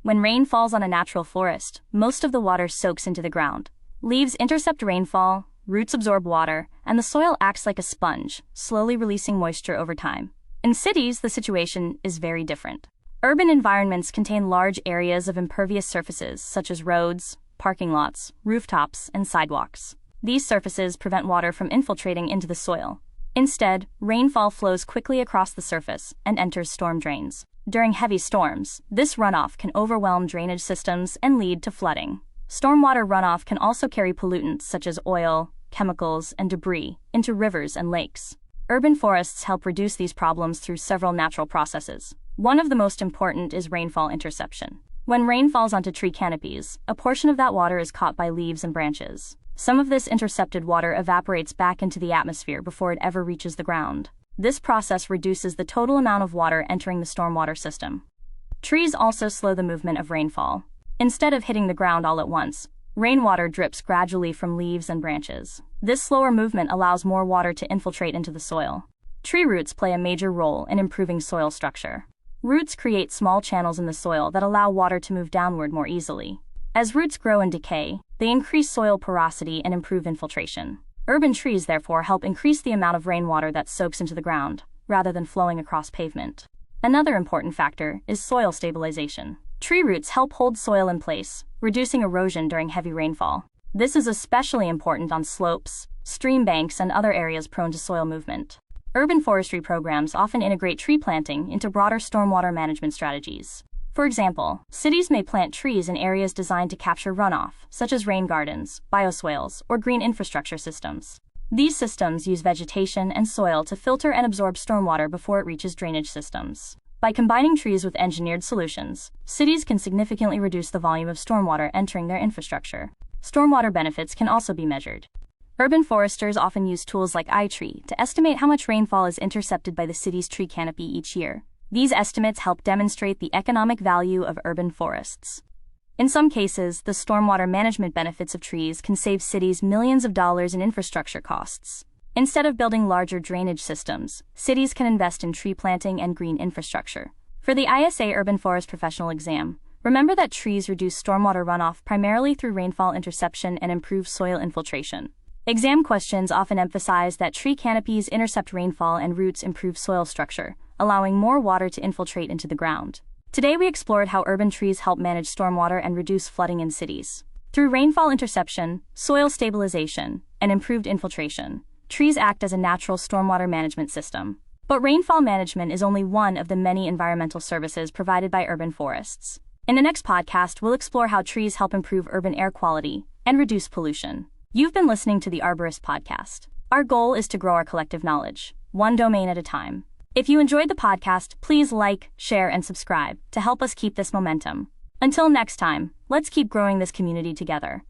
When rain falls on a natural forest, most of the water soaks into the ground. Leaves intercept rainfall, roots absorb water, and the soil acts like a sponge, slowly releasing moisture over time. In cities, the situation is very different. Urban environments contain large areas of impervious surfaces such as roads, parking lots, rooftops, and sidewalks. These surfaces prevent water from infiltrating into the soil. Instead, rainfall flows quickly across the surface and enters storm drains. During heavy storms, this runoff can overwhelm drainage systems and lead to flooding. Stormwater runoff can also carry pollutants such as oil, chemicals, and debris into rivers and lakes. Urban forests help reduce these problems through several natural processes. One of the most important is rainfall interception. When rain falls onto tree canopies, a portion of that water is caught by leaves and branches. Some of this intercepted water evaporates back into the atmosphere before it ever reaches the ground. This process reduces the total amount of water entering the stormwater system. Trees also slow the movement of rainfall. Instead of hitting the ground all at once, rainwater drips gradually from leaves and branches. This slower movement allows more water to infiltrate into the soil. Tree roots play a major role in improving soil structure. Roots create small channels in the soil that allow water to move downward more easily. As roots grow and decay, they increase soil porosity and improve infiltration. Urban trees therefore help increase the amount of rainwater that soaks into the ground, rather than flowing across pavement. Another important factor is soil stabilization. Tree roots help hold soil in place, reducing erosion during heavy rainfall. This is especially important on slopes, stream banks, and other areas prone to soil movement. Urban forestry programs often integrate tree planting into broader stormwater management strategies. For example, cities may plant trees in areas designed to capture runoff, such as rain gardens, bioswales, or green infrastructure systems. These systems use vegetation and soil to filter and absorb stormwater before it reaches drainage systems. By combining trees with engineered solutions, cities can significantly reduce the volume of stormwater entering their infrastructure. Stormwater benefits can also be measured. Urban foresters often use tools like iTree to estimate how much rainfall is intercepted by the city's tree canopy each year. These estimates help demonstrate the economic value of urban forests. In some cases, the stormwater management benefits of trees can save cities millions of dollars in infrastructure costs. Instead of building larger drainage systems, cities can invest in tree planting and green infrastructure. For the ISA Urban Forest Professional Exam, remember that trees reduce stormwater runoff primarily through rainfall interception and improve soil infiltration. Exam questions often emphasize that tree canopies intercept rainfall and roots improve soil structure, allowing more water to infiltrate into the ground. Today we explored how urban trees help manage stormwater and reduce flooding in cities. Through rainfall interception, soil stabilization, and improved infiltration, trees act as a natural stormwater management system. But rainfall management is only one of the many environmental services provided by urban forests. In the next podcast, we'll explore how trees help improve urban air quality and reduce pollution. You've been listening to the Arborist-podcast. Our goal is to grow our collective knowledge, one domain at a time. If you enjoyed the podcast, please like, share, and subscribe to help us keep this momentum. Until next time, let's keep growing this community together.